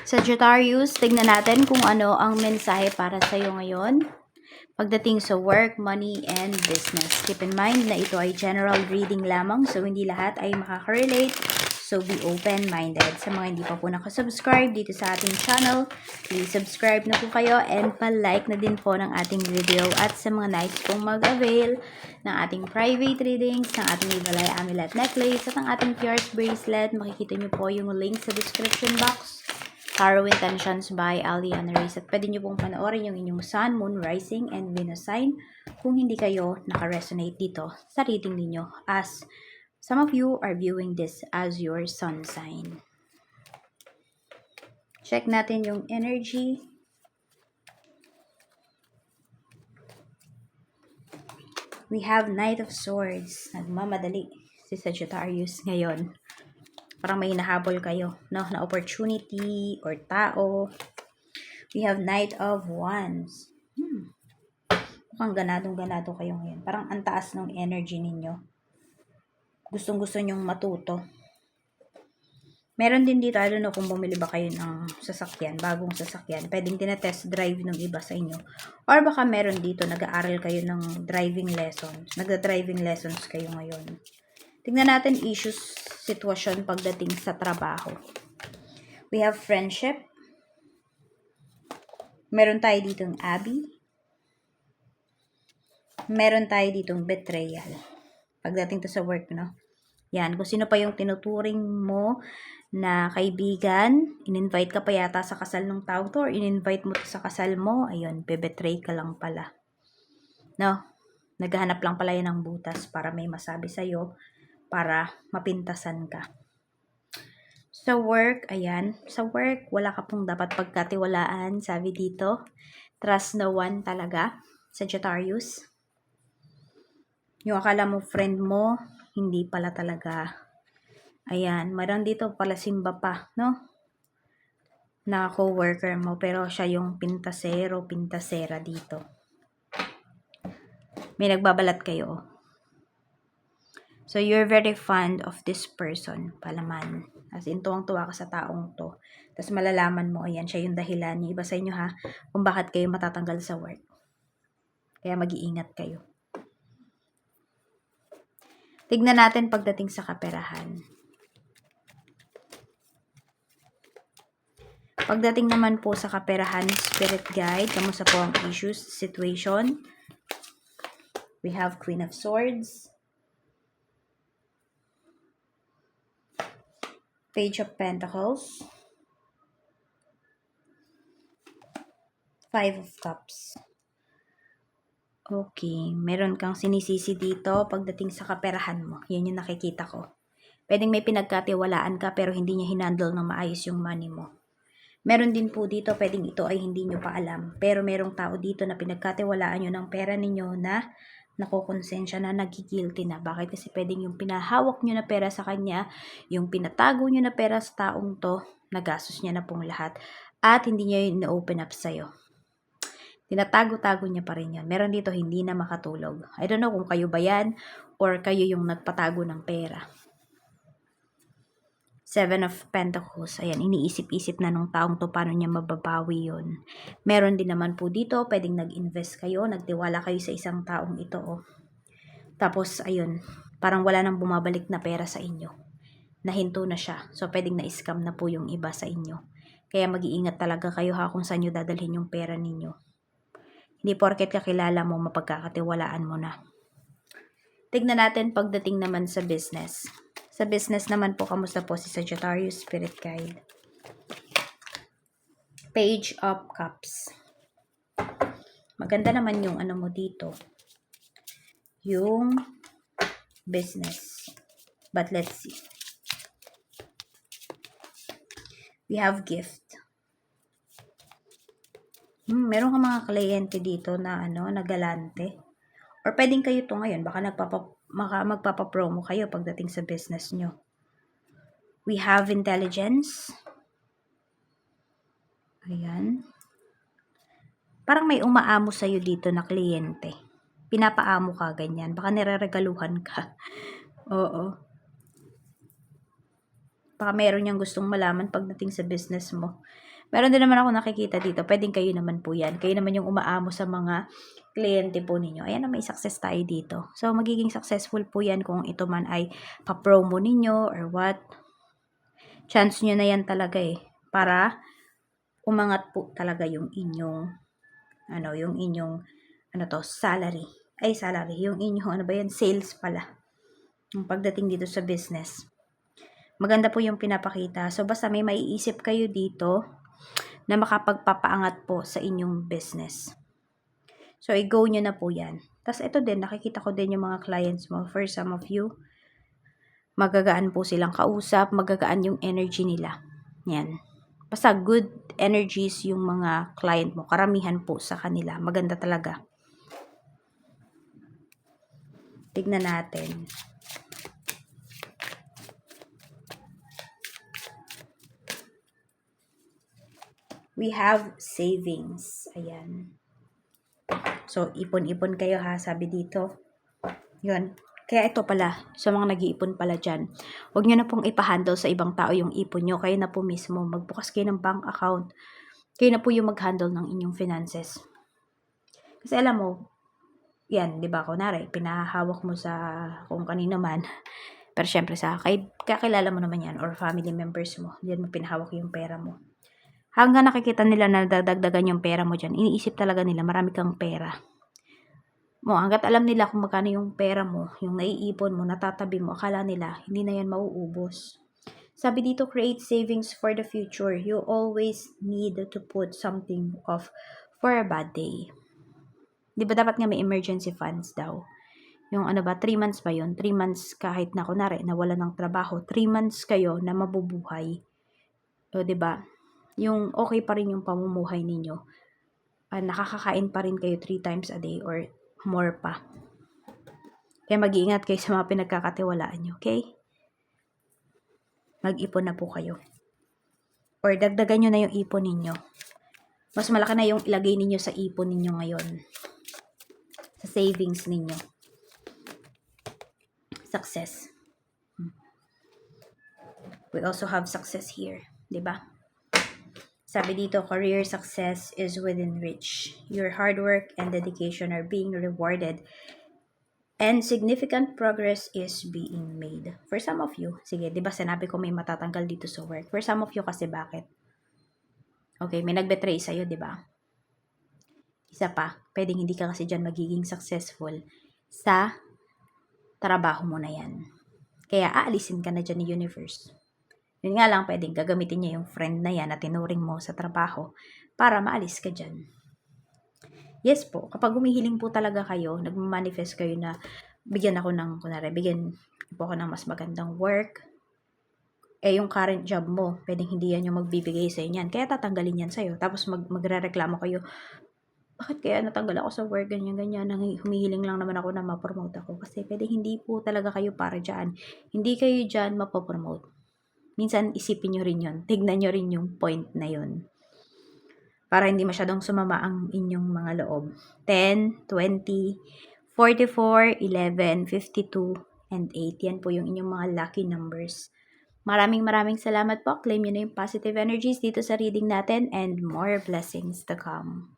Sagittarius, tignan natin kung ano ang mensahe para sa iyo ngayon pagdating sa work, money, and business. Keep in mind na ito ay general reading lamang, so hindi lahat ay makaka-relate. So be open-minded. Sa mga hindi pa po nakasubscribe dito sa ating channel, please subscribe na po kayo and pa-like na din po ng ating video. At sa mga nice pong mag-avail ng ating private readings, ng ating Ibalay Amulet Necklace, at ng ating Pierce Bracelet, makikita nyo po yung link sa description box. Tarot Intentions by Aliana Reyes. At pwede nyo pong panoorin yung inyong Sun, Moon, Rising, and Venus sign kung hindi kayo naka-resonate dito sa reading ninyo, as some of you are viewing this as your sun sign. Check natin yung energy. We have Knight of Swords. Nagmamadali si Sagittarius ngayon. Parang may nahabol kayo, no? Na opportunity or tao. We have Knight of Wands. Mukhang ganadong-ganado kayo ngayon. Parang ang taas ng energy ninyo. Gustong-gusto nyong matuto. Meron din dito, I don't know kung bumili ba kayo ng sasakyan, bagong sasakyan. Pwedeng tinetest drive ng iba sa inyo. Or baka meron dito, nag-aaral kayo ng driving lessons. Nagda-driving lessons kayo ngayon. Tingnan natin issues, sitwasyon pagdating sa trabaho. We have friendship. Meron tayo ditong Abby. Meron tayo ditong betrayal. Pagdating to sa work, no? Yan, kung sino pa yung tinuturing mo na kaibigan, in-invite ka pa yata sa kasal ng tao to, or in-invite mo to sa kasal mo, ayun, bebetray ka lang pala. No? Naghahanap lang pala yan ng butas para may masabi sa'yo, para mapintasan ka. Sa work, ayan, sa work, wala ka pong dapat pagkatiwalaan, sabi dito. Trust no one talaga, Sagittarius. Yung akala mo friend mo, hindi pala talaga. Ayan, meron dito pala Simba pa, no? Na co-worker mo, pero siya yung pintasero, pintasera dito. May nagbabalat kayo. So, you're very fond of this person, palaman. As in, tuwang-tuwa ka sa taong to. Tapos malalaman mo, ayan, siya yung dahilan. Yung iba sa inyo ha, kung bakit kayo matatanggal sa work. Kaya mag-iingat kayo. Tignan natin pagdating sa kaperahan. Pagdating naman po sa kaperahan, spirit guide, kamusta po ang issues, situation. We have Queen of Swords. Page of Pentacles. Five of Cups. Okay, meron kang sinisisi dito pagdating sa kaperahan mo. Yan yung nakikita ko. Pwedeng may pinagkatiwalaan ka pero hindi niya hinandle ng maayos yung money mo. Meron din po dito, pwedeng ito ay hindi nyo pa alam. Pero merong tao dito na pinagkatiwalaan nyo ng pera ninyo na nakukonsensya na, nagigilty na. Bakit? Kasi pwedeng yung pinahawak nyo na pera sa kanya, yung pinatago nyo na pera sa taong to, nagastos niya na pong lahat. At hindi niya yung na-open up sa'yo. Tinatago-tago niya pa rin yun. Meron dito hindi na makatulog. I don't know kung kayo ba yan or kayo yung nagpatago ng pera. Seven of Pentacles. Ayan, iniisip-isip na nung taong to paano niya mababawi yun. Meron din naman po dito, pwedeng nag-invest kayo, nagtiwala kayo sa isang taong ito. Oh. Tapos, ayun, parang wala nang bumabalik na pera sa inyo. Nahinto na siya. So, pwedeng na-scam na po yung iba sa inyo. Kaya mag-iingat talaga kayo ha kung saan nyo dadalhin yung pera ninyo. Hindi porket kakilala mo, mapagkakatiwalaan mo na. Tignan natin pagdating naman sa business. Sa business naman po, kamusta po si Sagittarius Spirit Guide? Page of Cups. Maganda naman yung ano mo dito. Yung business. But let's see. We have gift. Meron ka mga kliyente dito na nagalante. Or pwedeng kayo to ngayon, baka magpapapromo kayo pagdating sa business nyo. We have intelligence. Ayan. Parang may umaamo sa'yo dito na kliyente. Pinapaamo ka, ganyan. Baka nireregaluhan ka. Oo. Baka meron niyang gustong malaman pagdating sa business mo. Meron din naman ako nakikita dito. Pwedeng kayo naman po yan. Kayo naman yung umaamo sa mga kliyente po ninyo. Ayan na, may success tayo dito. So, magiging successful po yan kung ito man ay pa-promo ninyo or what. Chance nyo na yan talaga para umangat po talaga yung inyong, salary. Yung inyong, sales pala. Yung pagdating dito sa business. Maganda po yung pinapakita. So, basta may maiisip kayo dito na makapagpapaangat po sa inyong business. So, i-go nyo na po yan. Tapos, ito din, nakikita ko din yung mga clients mo. For some of you, magagaan po silang kausap, magagaan yung energy nila. Yan. Basta good energies yung mga client mo. Karamihan po sa kanila. Maganda talaga. Tignan natin. We have savings. Ayan. So, ipon-ipon kayo ha, sabi dito. Yun. Kaya ito pala, sa mga nag-iipon pala dyan, huwag nyo na pong ipahandle sa ibang tao yung ipon nyo. Kayo na po mismo. Magbukas kayo ng bank account. Kayo na po yung mag-handle ng inyong finances. Kasi alam mo, yan, di ba, kunwari, pinahawak mo sa kung kanino man. Pero syempre sa kakilala mo naman yan or family members mo. Diyan mo pinahawak yung pera mo. Hanggang nakikita nila na dadagdagan yung pera mo dyan, iniisip talaga nila marami kang pera. Hanggat alam nila kung magkano yung pera mo, yung naiipon mo, natatabi mo, akala nila hindi na yan mauubos. Sabi dito, create savings for the future. You always need to put something off for a bad day. Di ba dapat nga may emergency funds daw? Yung 3 months ba yun? 3 months kahit na kunwari, nawala ng trabaho, 3 months kayo na mabubuhay. O, di ba? Yung okay pa rin yung pamumuhay ninyo. Nakakakain pa rin kayo 3 times a day or more pa. Kaya mag-iingat kayo sa mga pinagkakatiwalaan nyo, okay? Mag-ipon na po kayo. Or dagdagan nyo na yung ipon ninyo. Mas malaki na yung ilagay ninyo sa ipon ninyo ngayon. Sa savings ninyo. Success. We also have success here. Diba? Sabi dito, career success is within reach. Your hard work and dedication are being rewarded. And significant progress is being made. For some of you, sige, diba sinabi ko may matatanggal dito sa work. For some of you kasi bakit? Okay, may nag-betray sa'yo, diba? Isa pa, pwedeng hindi ka kasi dyan magiging successful sa trabaho mo na yan. Kaya aalisin ka na dyan ni universe. Yun nga lang, pwedeng gagamitin niya yung friend na yan na tinuring mo sa trabaho para maalis ka dyan. Yes po, kapag humihiling po talaga kayo, nagmamanifest kayo na bigyan po ako ng mas magandang work, yung current job mo, pwedeng hindi yan yung magbibigay sa inyo yan. Kaya tatanggalin yan sa'yo. Tapos magre-reklamo kayo, bakit kaya natanggal ako sa work, ganyan, humihiling lang naman ako na ma-promote ako. Kasi pwede hindi po talaga kayo para dyan. Hindi kayo dyan mapopromote. Minsan, isipin nyo rin yun. Tignan nyo rin yung point na yun. Para hindi masyadong sumama ang inyong mga loob. 10, 20, 44, 11, 52, and 8. Yan po yung inyong mga lucky numbers. Maraming salamat po. Claim nyo na yung positive energies dito sa reading natin and more blessings to come.